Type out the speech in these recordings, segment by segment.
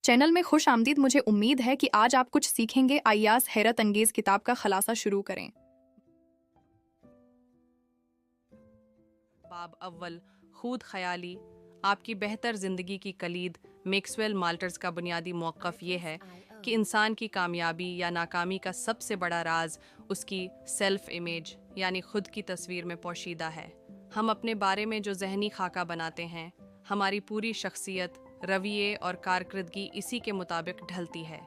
Channel में खुश आमदीद। मुझे उम्मीद है कि आज आप कुछ सीखेंगे। आइयास हैरत अंगेज किताब का खलासा शुरू करें। बाब अव्वल, खुद ख्याली आपकी बेहतर ज़िंदगी की कलीद। मैक्सवेल माल्टर्स का बुनियादी मौक़िफ़ ये है कि इंसान की कामयाबी या नाकामी का सबसे बड़ा राज उसकी सेल्फ इमेज यानी ख़ुद की तस्वीर में पोशीदा है। हम अपने बारे में जो ज़हनी खाका बनाते हैं, हमारी पूरी शख्सियत, रवैये और कारकर्दगी इसी के मुताबिक ढलती है।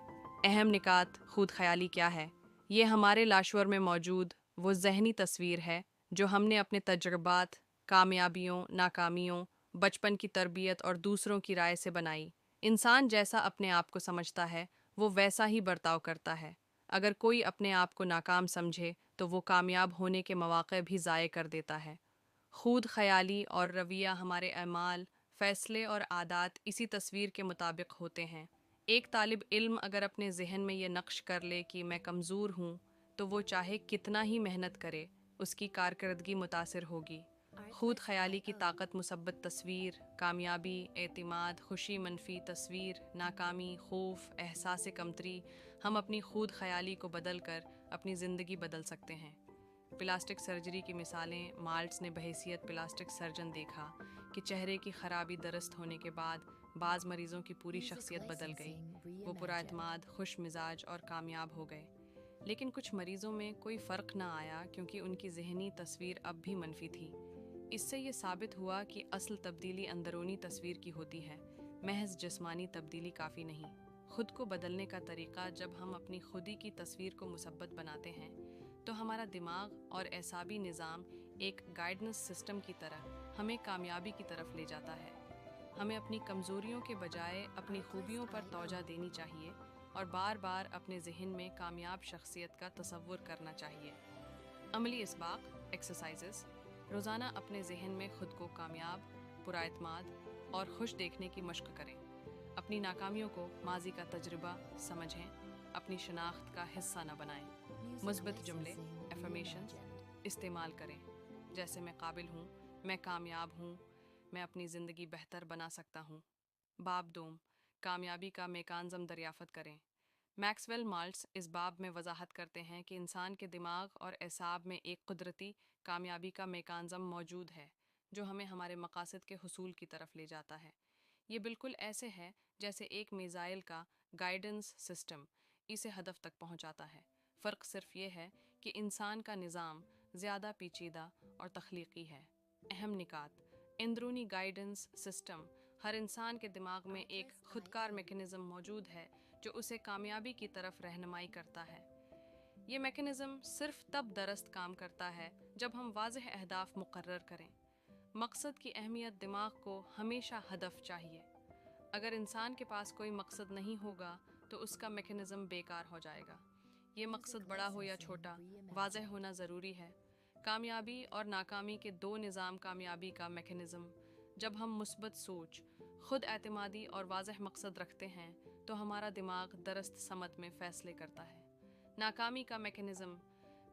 अहम निकात खुद ख्याली क्या है? ये हमारे लाशवर में मौजूद वो ज़हनी तस्वीर है जो हमने अपने तजुर्बात, कामयाबियों, नाकामियों, बचपन की तरबियत और दूसरों की राय से बनाई। इंसान जैसा अपने आप को समझता है, वो वैसा ही बर्ताव करता है। अगर कोई अपने आप को नाकाम समझे तो वो कामयाब होने के मौक़े भी ज़ाये कर देता है। खुद ख्याली और रवैया हमारे अमाल, फ़ैसले और आदात इसी तस्वीर के मुताबिक होते हैं। एक तालिब इल्म अगर अपने जहन में ये नक्श कर ले कि मैं कमज़ोर हूँ, तो वो चाहे कितना ही मेहनत करे, उसकी कारकर्दगी मुतासिर होगी। खुद ख्याली की ताकत मुसब्बत तस्वीर, कामयाबी, एतिमाद, खुशी, मनफी तस्वीर, नाकामी, खौफ, एहसास कमतरी। हम अपनी खुद ख्याली को बदल कर अपनी ज़िंदगी बदल सकते हैं। प्लास्टिक सर्जरी की मिसालें। माल्ट्स ने बहैसियत प्लास्टिक सर्जन देखा कि चेहरे की खराबी दरस्त होने के बाद बाज़ मरीज़ों की पूरी शख्सियत बदल गई। वो पुराएतमाद, खुश मिजाज और कामयाब हो गए। लेकिन कुछ मरीज़ों में कोई फ़र्क ना आया क्योंकि उनकी ज़हनी तस्वीर अब भी मनफी थी। इससे ये साबित हुआ कि असल तब्दीली अंदरूनी तस्वीर की होती है, महज जिस्मानी तब्दीली काफ़ी नहीं। खुद को बदलने का तरीका। जब हम अपनी खुदी की तस्वीर को मुसब्बत बनाते हैं तो हमारा दिमाग और एसाबी निज़ाम एक गाइडेंस सिस्टम की तरह हमें कामयाबी की तरफ ले जाता है। हमें अपनी कमज़ोरियों के बजाय अपनी खूबियों पर तवज्जो देनी चाहिए और बार बार अपने जहन में कामयाब शख्सियत का तसव्वुर करना चाहिए। अमली इसबाक एक्सरसाइजेस। रोज़ाना अपने जहन में ख़ुद को कामयाब, पुराएतमाद और खुश देखने की मशक़ करें। अपनी नाकामियों को माजी का तजुर्बा समझें, अपनी शनाख्त का हिस्सा न बनाएं। मुस्बत जुमले एफर्मेशन इस्तेमाल करें, जैसे मैं काबिल हूँ, मैं कामयाब हूँ, मैं अपनी ज़िंदगी बेहतर बना सकता हूँ। बाब दोम, कामयाबी का मेकानिज़्म दरियाफ़त करें। मैक्सवेल माल्ट्स इस बाब में वजाहत करते हैं कि इंसान के दिमाग और एसाब में एक कुदरती कामयाबी का मेकानिज़्म मौजूद है जो हमें हमारे मकासद के हुसूल की तरफ ले जाता है। ये बिल्कुल ऐसे है जैसे एक मिसाइल का गाइडेंस सिस्टम इसे हदफ तक पहुंचाता है। फ़र्क सिर्फ ये है कि इंसान का निज़ाम ज़्यादा पेचीदा और तख्लीक़ी है। अहम निकात। अंदरूनी गाइडेंस सिस्टम। हर इंसान के दिमाग में एक खुदकार मैकेनिज़्म मौजूद है जो उसे कामयाबी की तरफ रहनुमाई करता है। ये मैकेनिज़्म सिर्फ तब दरस्त काम करता है जब हम वाज़ेह अहदाफ मुकर्रर करें। मकसद की अहमियत। दिमाग को हमेशा हदफ चाहिए। अगर इंसान के पास कोई मकसद नहीं होगा तो उसका मैकेनिज़्म बेकार हो जाएगा। ये मकसद बड़ा हो या छोटा, वाज़ेह होना ज़रूरी है। कामयाबी और नाकामी के दो निज़ाम। कामयाबी का मैकेनिज़्म। जब हम मुस्बत सोच, खुद एतमादी और वाज़ेह मकसद रखते हैं तो हमारा दिमाग दरस्त समत में फ़ैसले करता है। नाकामी का मैकेनिज़्म।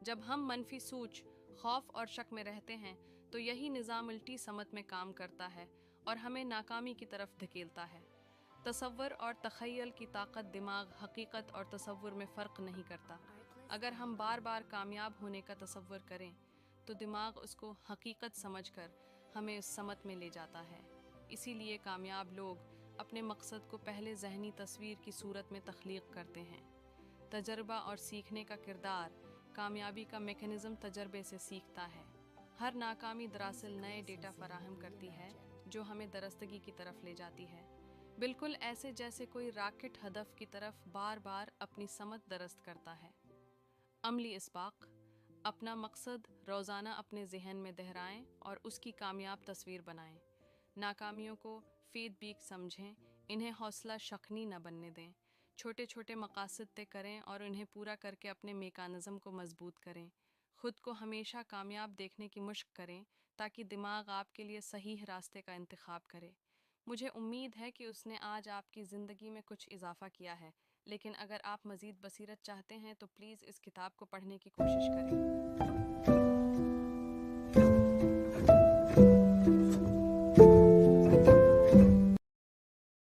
जब हम मनफी सोच, खौफ और शक में रहते हैं तो यही निज़ाम उल्टी समत में काम करता है और हमें नाकामी की तरफ धकेलता है। तसव्वुर और तख़य्युल की ताकत। दिमाग हकीकत और तसव्वुर में फ़र्क नहीं करता। अगर हम बार बार कामयाब होने का तसव्वुर करें तो दिमाग उसको हकीकत समझकर हमें उस समत में ले जाता है। इसीलिए कामयाब लोग अपने मकसद को पहले ज़हनी तस्वीर की सूरत में तख्लीक़ करते हैं। तजर्बा और सीखने का किरदार। कामयाबी का मैकेनिज़्म तजर्बे से सीखता है। हर नाकामी दरअसल नए डेटा फराहम करती है जो हमें दरस्तगी की तरफ ले जाती है, बिल्कुल ऐसे जैसे कोई रॉकेट हदफ की तरफ बार बार अपनी समत दरस्त करता है। अमली इसबाक। अपना मकसद रोज़ाना अपने जहन में दोहराएं और उसकी कामयाब तस्वीर बनाएं। नाकामियों को फीडबैक समझें, इन्हें हौसला शकनी न बनने दें। छोटे छोटे मकासद तय करें और उन्हें पूरा करके अपने मेकानिज़्म को मजबूत करें। खुद को हमेशा कामयाब देखने की मुश्क करें ताकि दिमाग आपके लिए सही रास्ते का इंतखाब करे। मुझे उम्मीद है कि उसने आज आपकी ज़िंदगी में कुछ इजाफा किया है, लेकिन अगर आप मज़ीद बसीरत चाहते हैं तो प्लीज़ इस किताब को पढ़ने की कोशिश करें।